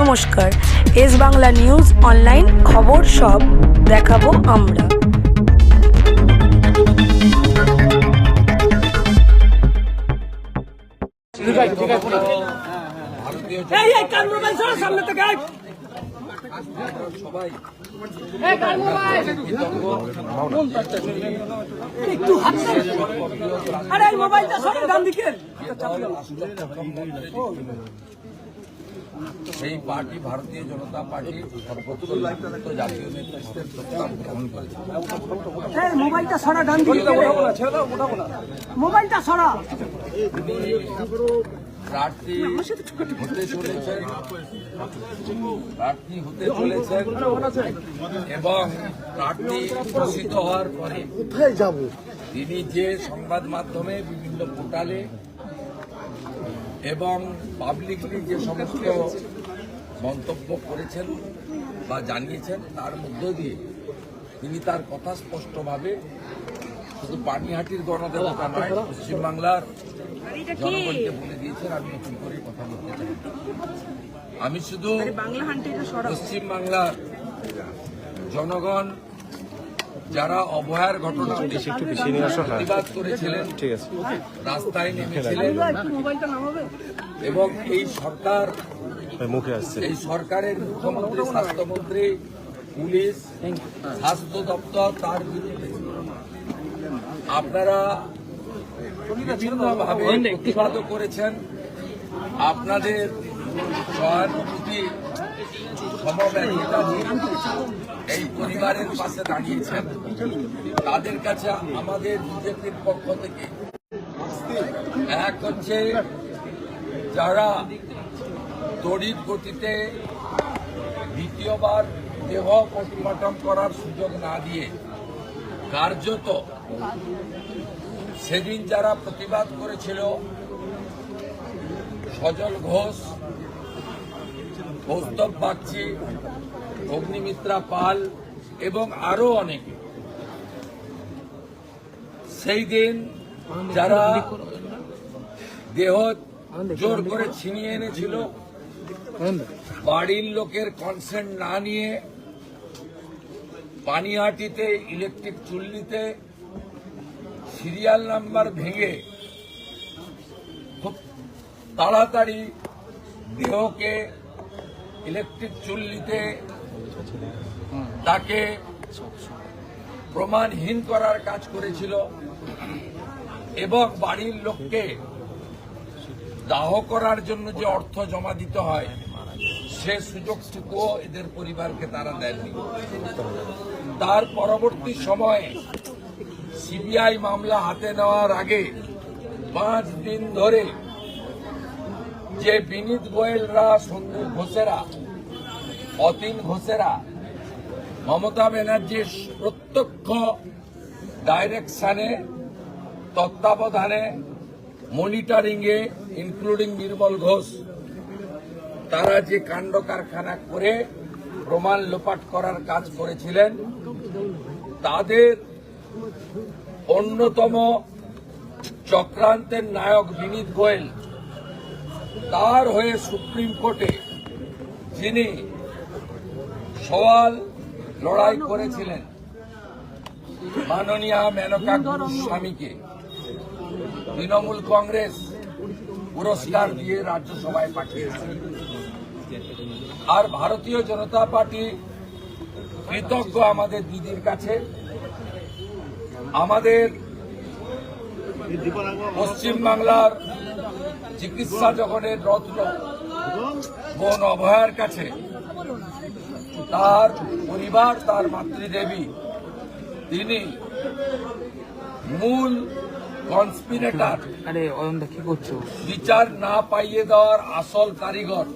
নমস্কার, S Bangla news online খবর সব দেখাবো আমরা। সেই পার্টি ভারতীয় জনতা পার্টি সর্বোচ্চ জাতীয় নেতৃত্বের প্রস্তাব গ্রহণ করেছে। মোবাইলটা সরা, ডান দিকে মোবাইলটা সরা। প্রার্থী হতে চলেছেন এবং প্রার্থী ঘোষিত হওয়ার পরে তিনি যে সংবাদ মাধ্যমে বিভিন্ন পোর্টালে এবং পাবলিকলি যে সমস্ত মন্তব্য করেছেন বা জানিয়েছেন তার মধ্য দিয়ে তিনি তার কথা স্পষ্টভাবে শুধু পানিহাটির গণদেবতা নয়, পশ্চিমবাংলার জনগণকে বলে দিয়েছেন আমি নতুন করে কথা বলতে চাই। আমি শুধু পশ্চিমবাংলার জনগণ যারা অবহেলার ঘটনা প্রতিবাদ করেছিলেন, রাস্তায় নেমেছিলেন এবং এই সরকার এই সরকারের মুখ্যমন্ত্রী, স্বাস্থ্যমন্ত্রী, পুলিশ, স্বাস্থ্য দপ্তর তার বিরুদ্ধে আপনারা বিভিন্নভাবে প্রতিবাদও করেছেন। আপনাদের সহানুভূতি সমব্যথিতা নিয়ে এই পরিবারের পাশে দাঁড়িয়েছেন। তাদের কাছে আমাদের বিজেপির পক্ষ থেকে এক হচ্ছে যারা তড়িৎ গতিতে দ্বিতীয়বার দেহ পোস্টমর্টম করার সুযোগ না দিয়ে কার্যত সেদিন যারা প্রতিবাদ করেছিল, সজল ঘোষ, কৌস্তব বাগচি, অগ্নিমিত্রা পাল এবং আরো অনেকে, সেই দিন যারা দেহ জোর করে ছিনিয়ে এনেছিল, বাড়ির লোকের কনসেন্ট না নিয়ে পানিহাটিতে ইলেকট্রিক চুল্লিতে সিরিয়াল নাম্বার ভেঙে খুব তাড়াতাড়ি দেহকে ইলেকট্রিক চুল্লিতে তাকে প্রমাণহীন করার কাজ করেছিল এবং বাড়ির লোককে দাহ করার জন্য যে অর্থ জমা দিতে হয় সে সুযোগটুকুও এদের পরিবারকে তারা দেননি। তার পরবর্তী সময়ে সিবিআই মামলা হাতে নেওয়ার আগে 5 দিন ধরে যে বিনীত গোয়েলরা, সন্দীপ ঘোষেরা, অতীন ঘোষেরা মমতা ব্যানার্জির প্রত্যক্ষ ডাইরেকশনে, তত্ত্বাবধানে, মনিটরিংয়ে, ইনক্লুডিং নির্মল ঘোষ, তারা যে কাণ্ড কারখানা করে প্রমাণ লোপাট করার কাজ করেছিলেন, তাদের অন্যতম চক্রান্তের নায়ক বিনীত গোয়েল, তার হয়ে সুপ্রিম কোর্টে যিনি সওয়াল লড়াই করেছিলেন মাননীয়া মেনকা গোস্বামীকে তৃণমূল কংগ্রেস পুরস্কার দিয়ে রাজ্যসভায় পাঠিয়েছে। আর ভারতীয় জনতা পার্টি কৃতজ্ঞ আমাদের দিদির কাছে। আমাদের পশ্চিমবাংলার চিকিৎসা জগতের রত্ন বোন অভয়ার কাছে, তার পরিবার, তার মাতৃদেবী, তিনি মূল কনস্পিরেটর, বিচার না পাইয়ে দেওয়ার আসল কারিগর,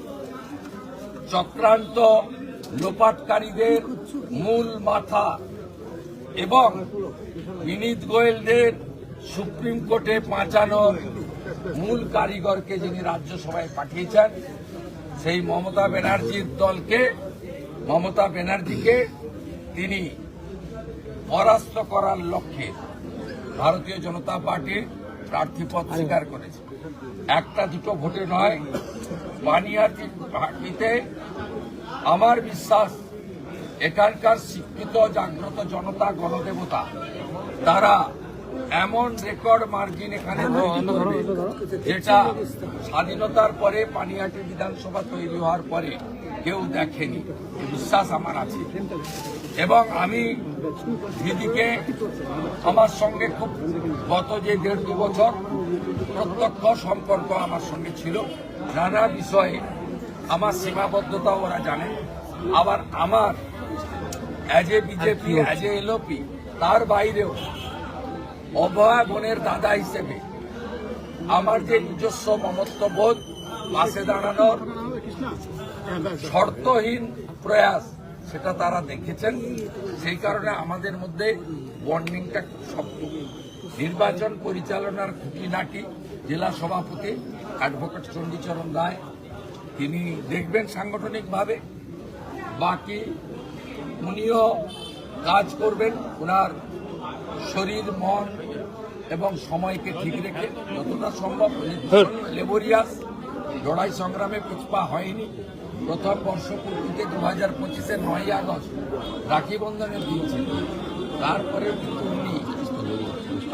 চক্রান্ত লোপাটকারীদের মূল মাথা এবং বিনীত গোয়েলদের সুপ্রিম কোর্টে বাঁচানোর মূল কারিগরকে যিনি রাজ্যসভায় পাঠিয়েছেন, সেই মমতা ব্যানার্জির দলকে, মমতা ব্যানার্জিকে তিনি পরাস্ত করার লক্ষ্যে ভারতীয় জনতা পার্টির প্রার্থীপদ স্বীকার করেছে। একটা দুটো ভোটে নয়, পানিহাটিতে আমার বিশ্বাস এখানকার শিক্ষিত জাগ্রত জনতা গণদেবতা তারা এমন রেকর্ড মার্জিন এখানে তৈরি করবে যেটা স্বাধীনতার পরে পানিহাটি বিধানসভা তৈরি হওয়ার পরে কেউ দেখেনি, বিশ্বাস আমার আছে। এবং আমি দিদিকে আমার সঙ্গে খুব গত যে 1.5-2 বছর প্রত্যক্ষ সম্পর্ক আমার সঙ্গে ছিল, নানা বিষয়ে আমার সীমাবদ্ধতা ওরা জানে। আবার আমার as a BJP, as a LOP, তার বাইরেও অভয়া বোনের দাদা হিসেবে আমার যে নিজস্ব মমত্ববোধ, পাশে দাঁড়ানোর শর্তহীন প্রয়াস, সেটা তারা দেখেছেন। সেই কারণে আমাদের মধ্যে বন্ডিংটা খুব শক্ত। নির্বাচন পরিচালনার খুঁটিনাটি জেলা সভাপতি অ্যাডভোকেট চণ্ডীচরণ রায় তিনি দেখবেন সাংগঠনিকভাবে, বাকি উনিও কাজ করবেন ওনার শরীর, মন এবং সময়কে ঠিক রেখে যতটা সম্ভব। লেবরিয়াস লড়াই সংগ্রামে পিছপা হয়নি। প্রথম বর্ষপূর্তিতে 2025-এর 9ই আগস্ট রাখি বন্ধনের দিন ছিল, তারপরে কিন্তু উনি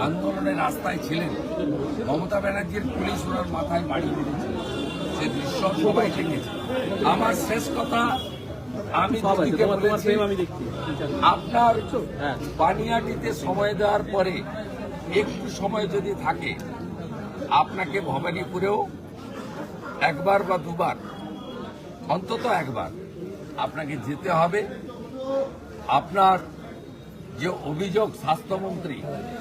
আন্দোলনের রাস্তায় ছিলেন। মমতা ব্যানার্জির পুলিশ ওনার মাথায় বাড়ি মেরেছিল, সে দৃশ্য সবাই দেখেছে। আমার শেষ কথা আমি দিদিকে বলেছি, আপনার পানিহাটিতে সময় দেওয়ার পরে একটু সময় যদি থাকে, আপনাকে ভবানীপুরেও একবার বা দুবার, অন্তত একবার আপনাকে যেতে হবে। আপনার যে অভিযোগ স্বাস্থ্যমন্ত্রী,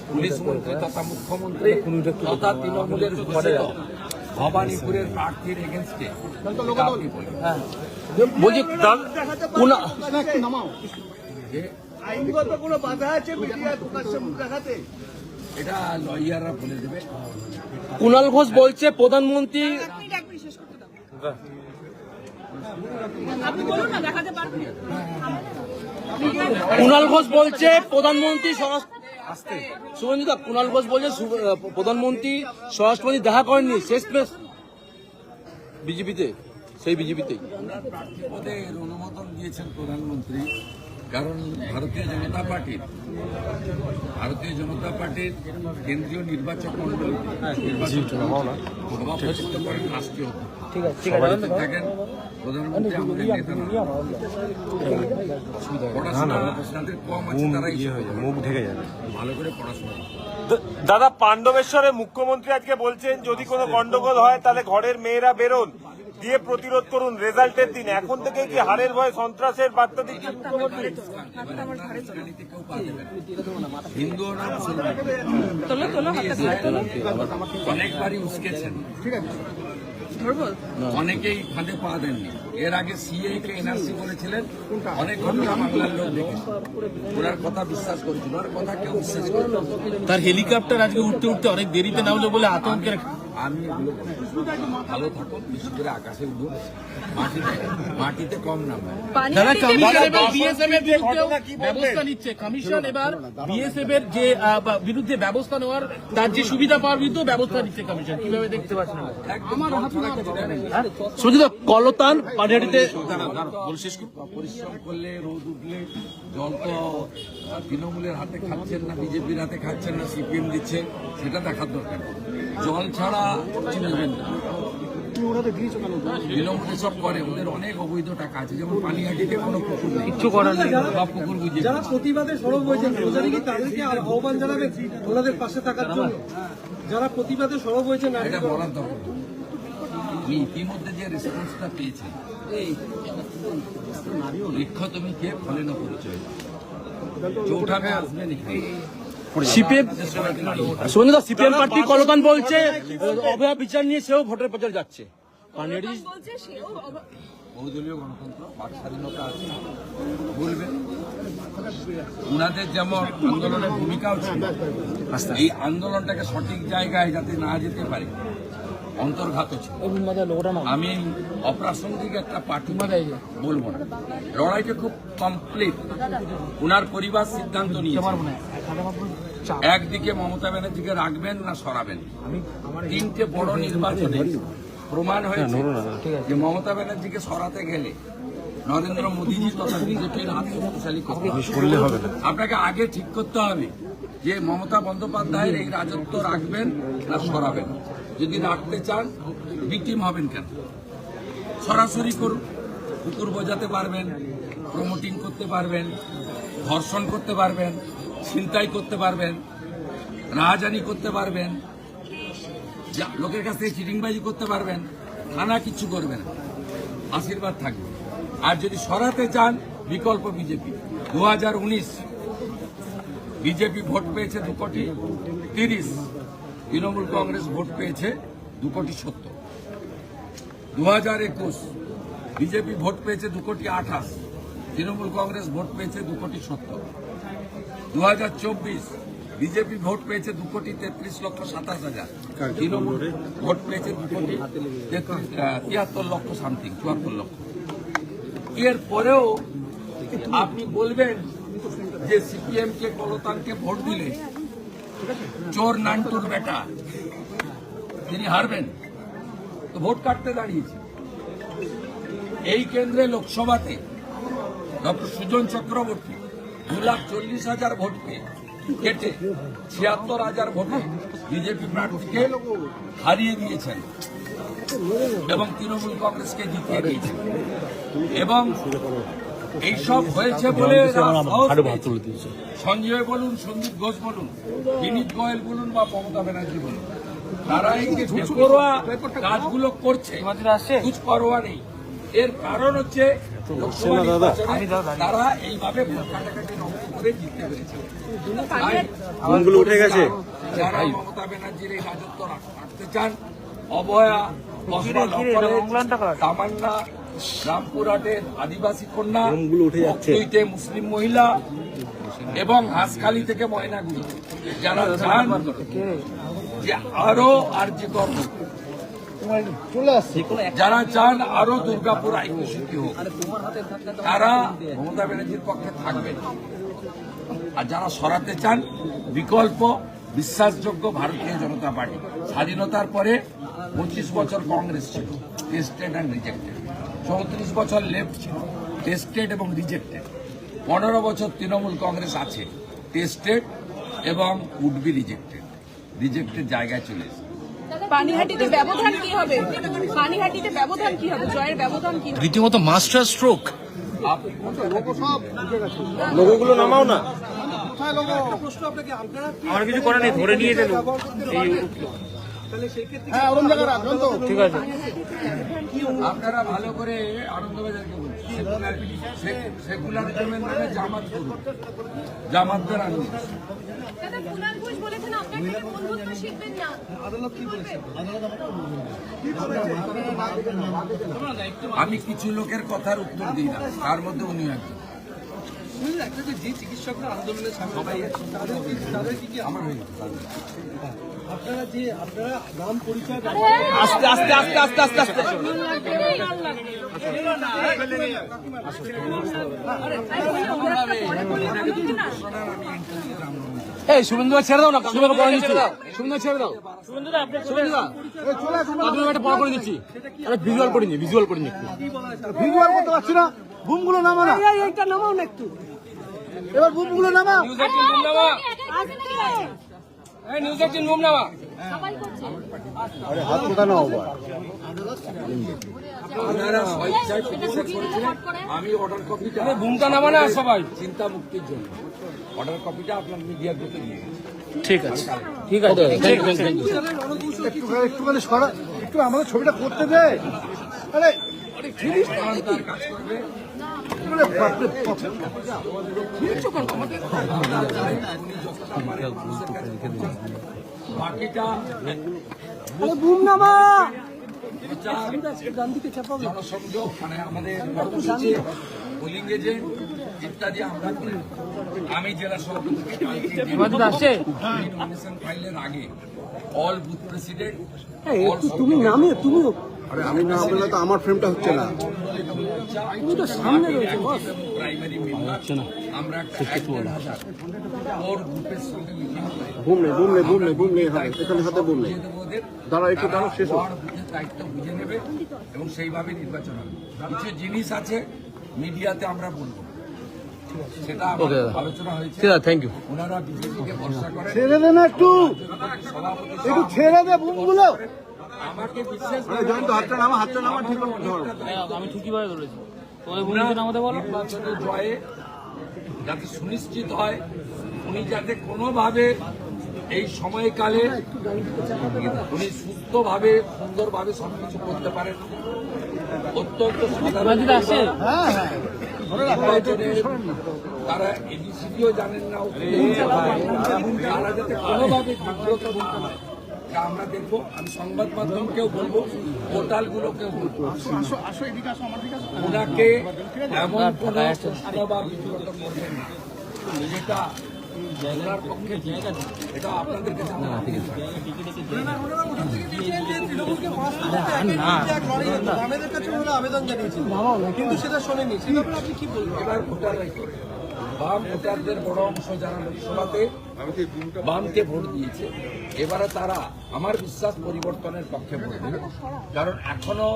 পুলিশ মন্ত্রী তথা মুখ্যমন্ত্রী তথা তৃণমূলের ঘোষিত ভবানীপুরের প্রার্থীর এগেনস্টে আপনি বলবেন। বলছি আইনগত কোনো বাধা আছে মিডিয়ার প্রকাশ্যে মুখ দেখাতে? এটা লয়াররা বলে দেবে। কুণাল ঘোষ বলছে প্রধানমন্ত্রী, কুণাল ঘোষ বলছে প্রধানমন্ত্রী শুভেন্দুদা, কুণাল ঘোষ বলছে প্রধানমন্ত্রী স্বরাষ্ট্রমন্ত্রী দেখা করেননি শেষ পেশ বিজেপিতে, সেই বিজেপিতেই ওনার প্রার্থী পদে অনুমোদন দিয়েছেন প্রধানমন্ত্রী, কারণ ভারতীয় জনতা পার্টির কেন্দ্রীয় নির্বাচক মন্ডলী সভাপতিত্ব করেন রাষ্ট্রীয় সভাপতি থাকেন প্রধানমন্ত্রী। আমাদের নেতা না, পড়াশোনা যাদের কম আছে তারাই মুখ ঢেকে যাবে, ভালো করে পড়াশোনা। দাদা, পাণ্ডবেশ্বরে মুখ্যমন্ত্রী আজকে বলছেন যদি কোনো গন্ডগোল হয় তাহলে ঘরের মেয়েরা বেরোন, দিয়ে প্রতিরোধ করুন রেজাল্টের দিন। এখন থেকে কি হারের ভয়, সন্ত্রাসের বার্তা দিচ্ছে মুখ্যমন্ত্রী? হিন্দু অনেকবারই উস্কেছেন, অনেকেই ফাঁদে পা দেননি। এর আগে সিএ কে এনআরসি বলেছিলেন, অনেক ঘটনা বাংলার লোক দেখেছে, ওনার কথা বিশ্বাস করেছিল, ওনার কথা কেউ বিশ্বাস করে। তার হেলিকপ্টার আজকে উঠতে উঠতে অনেক দেরিতে নামলো বলে আতঙ্কের। আমি এগুলো ভালো থাকুন, বিশেষ করে আকাশে উঠুন, মাটিতে কম নামবে। দাদা, কমিশন এবার বিএসএফ এর বিরুদ্ধে ব্যবস্থা নিচ্ছে, কমিশন এবার বিএসএফ এর যে বিরুদ্ধে ব্যবস্থা নেওয়ার, তার যে সুবিধা পাওয়ার বিরুদ্ধে ব্যবস্থা নিচ্ছে কমিশন, কিভাবে দেখতে পাচ্ছেন? সুজিত কলতান পানিহাটিতে পরিশ্রম করলে, রোদ উঠলে, জল তো তৃণমূলের হাতে খাচ্ছেন না, বিজেপির হাতে খাচ্ছেন না, সিপিএম দিচ্ছে, সেটা দেখার দরকার। জল ছাড়া চিনবেন না, তৃণমূল সব করে, ওদের অনেক অবৈধ টাকা আছে। যেমন পানিহাটিতে কোনো পুকুর নেই, কিছু করার নেই, সব পুকুর বুঝিয়ে। যারা প্রতিবাদে সরব হয়েছেন তাদেরকে আহ্বান জানাবেন ওনাদের পাশে থাকার জন্য, যারা প্রতিবাদে সরব হয়েছেন এটা বলার দরকার। আমি ইতিমধ্যে যে রেসপন্সটা পেয়েছি, লিখ তুমি কে ফলে না পরিচয়, চৌঠামে আসবেন সিপিএম সিপিএম পার্টি কলতান বলছে অভয়া বিচার নিয়ে সেও ভোটের প্রচার যাচ্ছে। বহুদলীয় গণতন্ত্র, বাক স্বাধীনতা আছে, বলবেন। উনাদের যেমন আন্দোলনের ভূমিকাও ছিল, এই আন্দোলনটাকে সঠিক জায়গায় যাতে না যেতে পারে অন্তর্ঘাত ছিল। আমি অপ্রাসঙ্গিক একটা পার্টি বলবো না, লড়াইটা খুব কমপ্লিট। উনার পরিবার সিদ্ধান্ত নিয়েছে, একদিকে মমতা ব্যানার্জিকে রাখবেন না সরাবেন। 3টে বড় নির্বাচনে প্রমাণ হয়েছে যে মমতা ব্যানার্জিকে সরাতে গেলে নরেন্দ্র মোদীজি তথা বিজেপির হাত শক্তিশালী করতে হবে। আপনাকে আগে ঠিক করতে হবে যে মমতা বন্দ্যোপাধ্যায়ের এই রাজত্ব রাখবেন না সরাবেন। যদি রাখতে চান ভিকটিম হবেন কেন? সরাসরি করুন। কুকুর বোঝাতে পারবেন, প্রমোটিং করতে পারবেন, ধর্ষণ করতে পারবেন, ছিনতাই করতে পারবেন, রাহাজানি করতে পারবেন, লোকের কাছ থেকে চিটিংবাজি করতে পারবেন, থানা কিছু করবেন, আশীর্বাদ থাকবে। আর যদি সরাতে চান বিকল্প বিজেপি। 2019 বিজেপি ভোট পেয়েছে 2,30,00,000, তৃণমূল কংগ্রেস ভোট পেয়েছে 2,70,00,000। 2021 বিজেপি ভোট পেয়েছে 2,28,00,000, তৃণমূল কংগ্রেস ভোট পেয়েছে 2,70,00,000। 2024 বিজেপি ভোট পেয়েছে 2,33,27,000, তৃণমূল ভোট পেয়েছে 2,73,00,000 সামথিং, 74,00,000। এর পরেও আপনি বলবেন যে সিপিএম কে কলতানকে ভোট দিলে চোর নান্টুর বেটা তিনি হারবেন, তো ভোট কাটতে দাঁড়িয়েছে। এই কেন্দ্রে লোকসভাতে ডক্টর সুজন চক্রবর্তী 2,40,000 ভোট পেয়ে কেটে 76,000 ভোটে বিজেপি প্রার্থীকে হারিয়ে দিয়েছেন এবং তৃণমূল কংগ্রেসকে জিতিয়ে দিয়েছেন। এবং এইসব হয়েছে বলে সঞ্জয় বলুন, সন্দীপ ঘোষ বলুন, বিনীত গোয়েল বলুন বা মমতা ব্যানার্জি বলুন, তারা এই যে বেপরোয়া কাজগুলো করছে, কুছ পরোয়া নেই। এর কারণ হচ্ছে লোকসভা নির্বাচনে তারা এইভাবে ভোট কাটাকাটি করে জিততে পেরেছে। উঠে গেছে। যারা মমতা ব্যানার্জির এই রাজত্ব রাখতে চান, অবয়া, তামান্না, রামপুরহাটের আদিবাসী কন্যা, বকটুইতে মুসলিম মহিলা এবং হাঁসখালি থেকে ময়নাগুড়ি, যারা চান যে আরো আরজি কর্ম, যারা চান আরো দুর্গাপুর আইনস্বীকৃতি হোক, তারা মমতা ব্যানার্জির পক্ষে থাকবেন। আর যারা সরাতে চান বিকল্প বিশ্বাসযোগ্য ভারতীয় জনতা পার্টি। স্বাধীনতার পরে 25 বছর কংগ্রেস ছিল, টেস্টেড অ্যান্ড রিজেক্টেড। 34 বছর লেফট ছিল, টেস্টেড এবং রিজেক্টেড। 15 বছর তৃণমূল কংগ্রেস আছে, টেস্টেড এবং উড বি রিজেক্টেড। রিজেক্টেড জায়গায় চলে এসেছে। পানিহাটিতে ব্যবধান কি হবে? পানিহাটিতে ব্যবধান কি হবে? জয়ের ব্যবধান কি হবে? রীতিমতো মাস্টার স্ট্রোক। লোগোগুলো নামাও না। প্রশ্ন আপনাকে, আপনারা আমার কিছু করার নেই, ধরে নিয়ে গেল। তাহলে সেই ক্ষেত্রে ঠিক আছে, আপনারা ভালো করে আনন্দবাজারকে বলুন, সেকুলারিজমের নামে জামাত করুন, জামাতদের আনন্দ। দাদা কুনাল ঘোষ বলেছেন আপনার থেকে বন্ধুত্ব শিখবেন না। আদালত কি বলেছে? আমি কিছু লোকের কথার উত্তর দিই না, তার মধ্যে উনি একজন। একটা যে চিকিৎসকরা আন্দোলনের সামনে তাদের কি আমার হয়ে গেছে। আপনারা নাম পরিচয় আস্তে আস্তে আস্তে আস্তে আস্তে আস্তে এই শুভেন্দু ছেড়ে দাও না, কাকুকে পড়া দিচ্ছি। শুভেন্দু ছেড়ে দাও, শুভেন্দুদা কাকুকে একটা পড়া করে দিচ্ছি। আরে ভিজুয়াল করে নি, ভিজুয়াল করে নি একটু। ভিজুয়াল করতে পারছি না, বুমগুলো নামা না, এইটা নামাও না একটু, এবার বুমগুলো নামা। নিউজ 18 বুম নামা, এই নিউজ 18 বুম নামা। আপনারা স্বেচ্ছায় পিটিশন করেছিলেন, আমি অর্ডার কপিটা বুমটা নামা না সবাই। চিন্তা মুক্তির জন্য অর্ডার কপিটা আপনার মিডিয়া গ্রুপে দিয়ে দিন। ঠিক আছে, ঠিক আছে, একটুখানি সরা, একটু আমাদের ছবিটা করতে দে। আরে তার কাজ করবে। বাকিটা বুম নামা, জনসংযোগ, মানে আমাদের কর্মসূচি, পোলিং এজেন্ট ইত্যাদি আমরা করি। আমি জেলা সভাপতি নমিনেশন ফাইলের আগে অল বুথ প্রেসিডেন্ট, তুমি নামে তুমি আমি না বললে তো আমার ফ্রেমটা হচ্ছে না। তুমি তো সামনে রয়েছে বস। প্রাইমারি মেম্বার আমরা 1,000 ওর গ্রুপের সঙ্গে মিটিং করে বুম নেই হয় এখানে হাতে বুম নেই। দাঁড়া একটু দাঁড়া শেষ হোক। দায়িত্ব বুঝে নেবে এবং সেইভাবে নির্বাচন হবে। কিছু জিনিস আছে মিডিয়াতে আমরা বলবো, সেটা আলোচনা হয়েছে। Thank you. ওনারা বিজেপিকে ভরসা করে। ছেড়ে দে না একটু, একটু ছেড়ে দে বুমগুলো। আমাকে বিশ্বাস জয়ন্ত হাতটা নামা ঠিক মতো ধরো। আমি ঠিকই ভাবে ধরেছি, তোমাদের ভূমিকা নামাতে বলো। নির্বাচনের জয়ে যাতে সুনিশ্চিত হয়, উনি যাতে কোনোভাবে এই সময়কালে উনি সুস্থভাবে সুন্দরভাবে সবকিছু করতে পারেন। অত্যন্ত সাধারণ নির্বাচনে তারা এবিসিডিও জানেন না, তারা যাতে কোনোভাবে বিব্রত না হয় তা আমরা দেখবো। আমি সংবাদ মাধ্যমকেও বলবো, পোর্টালগুলোকেও বলবো, ওনাকে এমন কোন প্রশ্ন বা বিব্রত করবেন না যেটা ওনার পক্ষে এটা আপনাদেরকে জানানো আমাদের কাছে ওনারা আবেদন জানিয়েছিল কিন্তু সেটা শোনেনি। সে ব্যাপারে আপনি কি বলবেন? এবার ভোটাররাই করে। বাম ভোটারদের বড় অংশ যারা লোকসভাতে বামকে ভোট দিয়েছে, এবারে তারা আমার বিশ্বাস পরিবর্তনের পক্ষে ভোট দেবে। কারণ এখনো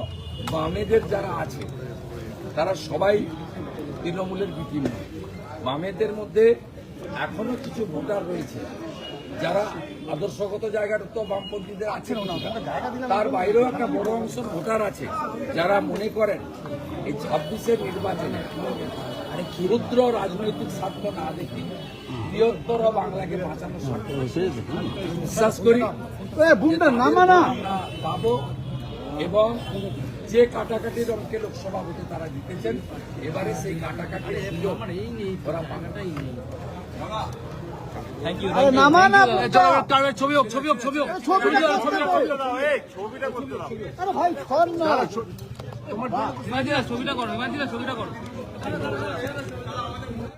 বামেদের যারা আছে তারা সবাই তৃণমূলের বিক্রি নয়। বামেদের মধ্যে এখনো কিছু ভোটার রয়েছে যারা আদর্শগত জায়গাটা তো বামপন্থীদের আছে, তার বাইরেও একটা বড় অংশ ভোটার আছে যারা মনে করেন এই 26-এর নির্বাচনে ক্ষুদ্র রাজনৈতিক স্বার্থ না দেখি বৃহত্তর বাংলাকে বাঁচানোর স্বার্থ বিশ্বাস করি বুমটা নামা না। আমরা পাবো। এবং যে কাটাকাটির অঙ্কে লোকসভা ভোটে তারা জিতেছেন, এবারে সেই কাটাকাটির ওরা পাবেটাই নেই। নামা না ছবি হোক, ছবি হোক, ছবি হোক। আরে ভাই ছড় না। ইমানজিরা ছবিটা করো, ইমানজিরা ছবিটা করো।